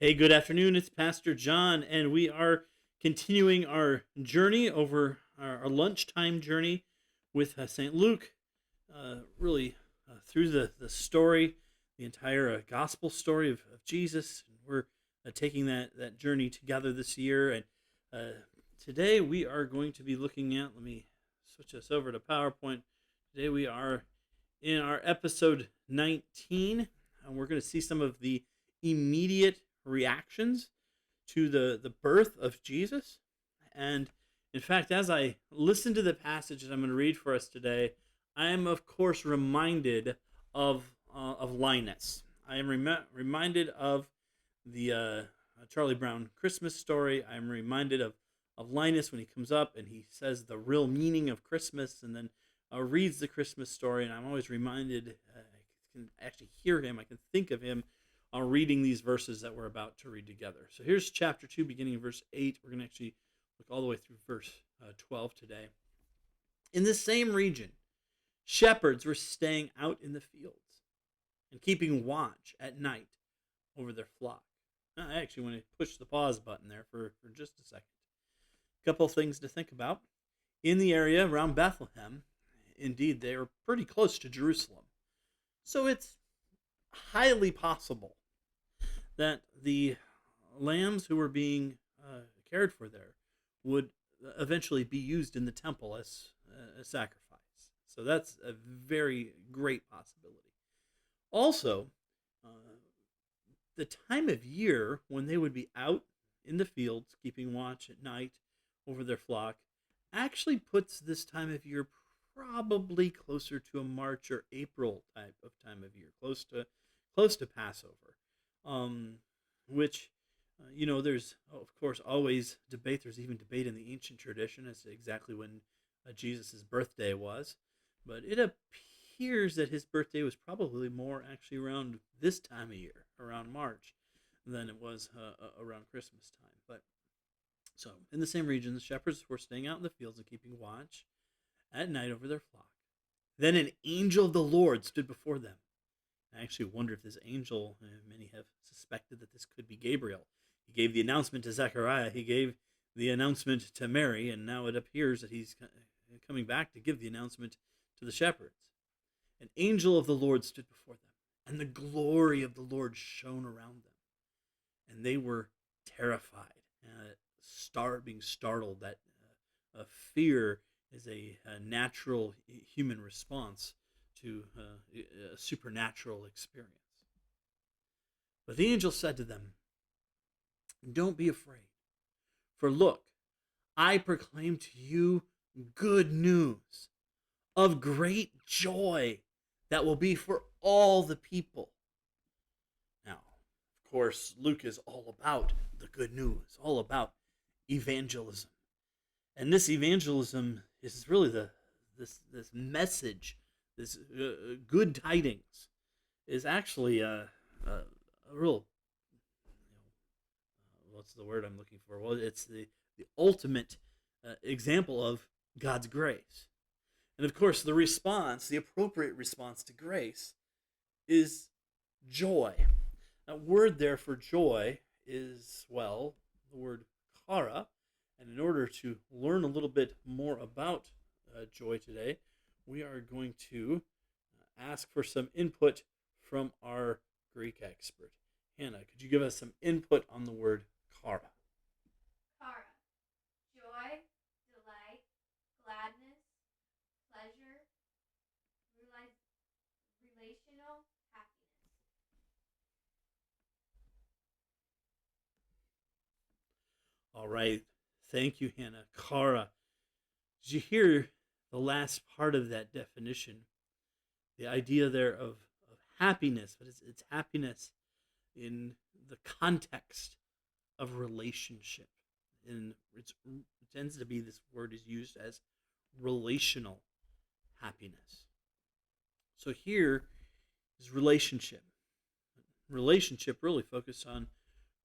Hey, good afternoon. It's Pastor John, and we are continuing our journey over our lunchtime journey with St. Luke, really through the story, the entire gospel story of Jesus. And we're taking that journey together this year. And uh, today we are going to be looking at, let me switch us over to PowerPoint. Today we are in our episode 19, and we're going to see some of the immediate reactions to the birth of Jesus. And in fact, as I listen to the passage that I'm going to read for us today, I am of course reminded of Linus. I am reminded of the Charlie Brown Christmas story. I'm reminded of Linus when he comes up and he says the real meaning of Christmas, and then reads the Christmas story. And I'm always reminded, I can actually hear him, I can think of him reading these verses that we're about to read together. So here's chapter 2, beginning in verse 8. We're going to actually look all the way through verse 12 today. In the same region, shepherds were staying out in the fields and keeping watch at night over their flock. I actually want to push the pause button there for just a second. A couple of things to think about. In the area around Bethlehem, indeed, they are pretty close to Jerusalem. So it's highly possible that the lambs who were being cared for there would eventually be used in the temple as a sacrifice. So that's a very great possibility. Also, uh, the time of year when they would be out in the fields keeping watch at night over their flock actually puts this time of year probably closer to a March or April type of time of year, close to Passover, um, which there's of course always debate. There's even debate in the ancient tradition as to exactly when Jesus' birthday was, but it appears that his birthday was probably more actually around this time of year, around March, than it was around Christmas time. But so in the same region, the shepherds were staying out in the fields and keeping watch at night over their flock. Then an angel of the Lord stood before them. I actually wonder if this angel, many have suspected that this could be Gabriel. He gave the announcement to Zechariah, he gave the announcement to Mary, and now it appears that he's coming back to give the announcement to the shepherds. An angel of the Lord stood before them, and the glory of the Lord shone around them, and they were terrified, being startled. That fear is a natural human response to a supernatural experience. But the angel said to them, "Don't be afraid, for look, I proclaim to you good news of great joy that will be for all the people." Now, of course, Luke is all about the good news, all about evangelism. And this evangelism is really this message, this good tidings, is actually a real, what's the word I'm looking for? Well, it's the ultimate example of God's grace. And of course, the response, the appropriate response to grace, is joy. That word there for joy is, well, the word chara. And in order to learn a little bit more about joy today, we are going to ask for some input from our Greek expert. Hannah, could you give us some input on the word chara? Kara, joy, delight, gladness, pleasure, relational, happiness. All right. Thank you, Hannah. Chara. Did you hear the last part of that definition? The idea there of happiness, but it's happiness in the context of relationship. And it tends to be, this word is used as relational happiness. So here is relationship. Relationship really focused on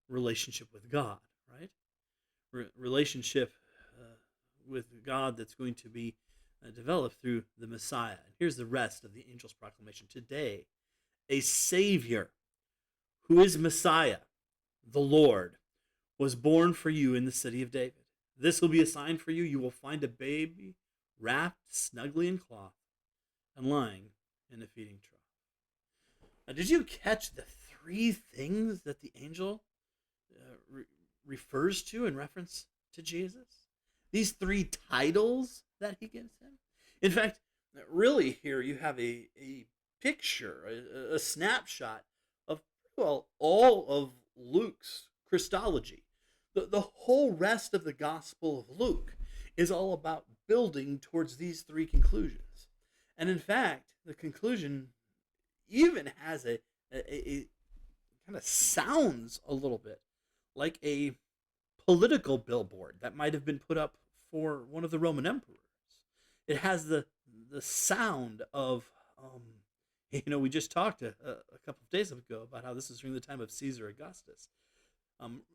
relationship with God, right? Relationship with God that's going to be developed through the Messiah. And here's the rest of the angel's proclamation. Today, a Savior who is Messiah, the Lord was born for you in the city of David. This will be a sign for you. You will find a baby wrapped snugly in cloth and lying in a feeding trough. Now, did you catch the three things that the angel refers to in reference to Jesus? These three titles that he gives him? In fact, really, here you have a picture, a snapshot of, well, all of Luke's Christology. The whole rest of the Gospel of Luke is all about building towards these three conclusions. And in fact, the conclusion even has a kind of sounds a little bit like a political billboard that might have been put up for one of the Roman emperors. It has the sound of, we just talked a couple of days ago about how this is during the time of Caesar Augustus.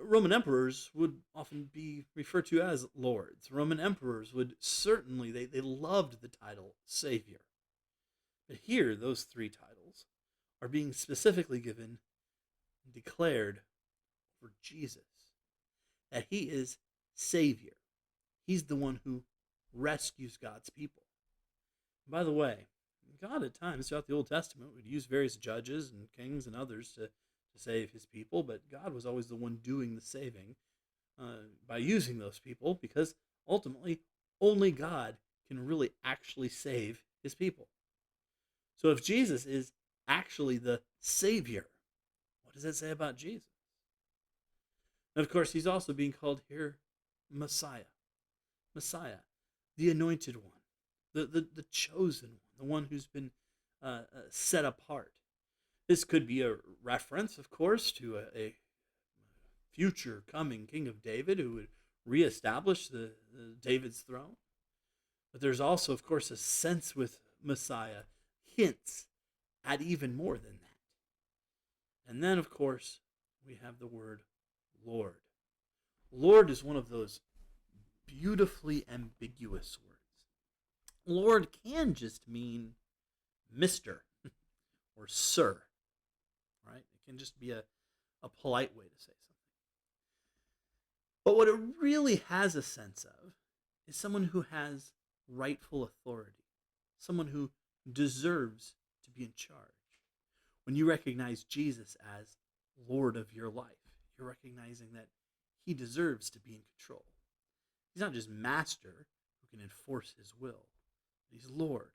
Roman emperors would often be referred to as lords. Roman emperors would certainly, they loved the title Savior. But here, those three titles are being specifically given and declared for Jesus. That he is Savior. He's the one who rescues God's people. And by the way, God at times throughout the Old Testament would use various judges and kings and others to save his people, but God was always the one doing the saving by using those people, because ultimately only God can really actually save his people. So if Jesus is actually the Savior, what does that say about Jesus? And of course, he's also being called here Messiah. Messiah, the anointed one, the chosen one, the one who's been set apart. This could be a reference, of course, to a future coming king of David who would reestablish the David's throne. But there's also, of course, a sense with Messiah, hints at even more than that. And then, of course, we have the word Lord. Lord is one of those beautifully ambiguous words. Lord can just mean Mr. or Sir, right? It can just be a polite way to say something. But what it really has a sense of is someone who has rightful authority, someone who deserves to be in charge. When you recognize Jesus as Lord of your life, you're recognizing that he deserves to be in control. He's not just master who can enforce his will, but he's Lord.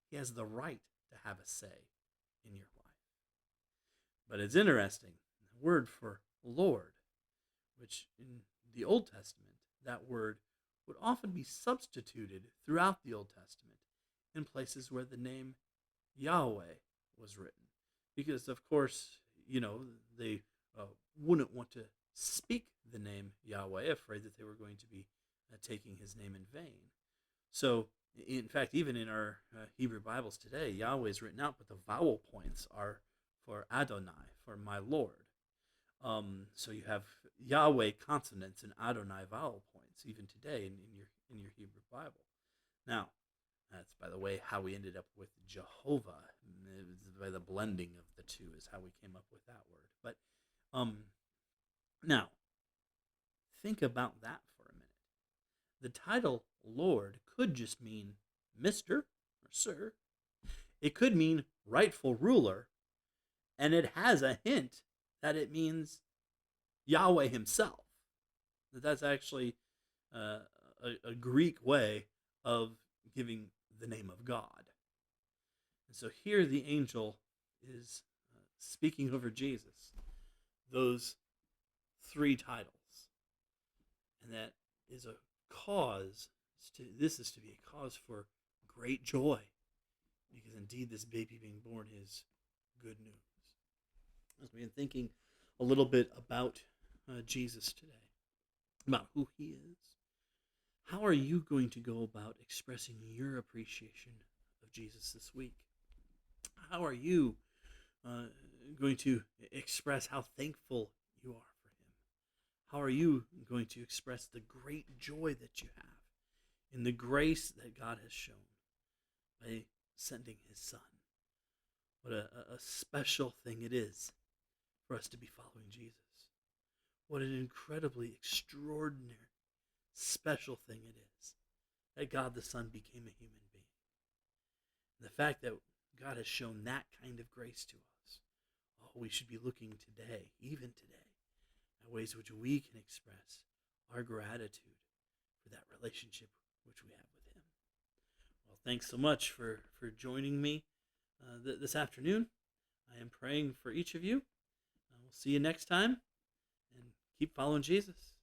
He has the right to have a say in your life. But it's interesting, the word for Lord, which in the Old Testament, that word would often be substituted throughout the Old Testament in places where the name Yahweh was written. Because, of course, they wouldn't want to speak the name Yahweh, afraid that they were going to be taking his name in vain. So, in fact, even in our Hebrew Bibles today, Yahweh is written out, but the vowel points are for Adonai, for my Lord. So you have Yahweh consonants and Adonai vowel points even today in your Hebrew Bible. Now, that's, by the way, how we ended up with Jehovah. By the blending of the two is how we came up with that word. But now, think about that for a minute. The title Lord could just mean Mr. or Sir. It could mean rightful ruler. And it has a hint that it means Yahweh himself. That's actually a Greek way of giving the name of God. And so here the angel is speaking over Jesus, those three titles. And that is a cause, this is to be a cause for great joy, because indeed this baby being born is good news. As we've been thinking a little bit about Jesus today, about who he is, how are you going to go about expressing your appreciation of Jesus this week? How are you going to express how thankful you are for him? How are you going to express the great joy that you have in the grace that God has shown by sending his son? What a special thing it is for us to be following Jesus. What an incredibly extraordinary, special thing it is that God the Son became a human being. And the fact that God has shown that kind of grace to us, we should be looking today, even today, at ways which we can express our gratitude for that relationship which we have with Him. Well, thanks so much for joining me this afternoon. I am praying for each of you. We'll see you next time, and keep following Jesus.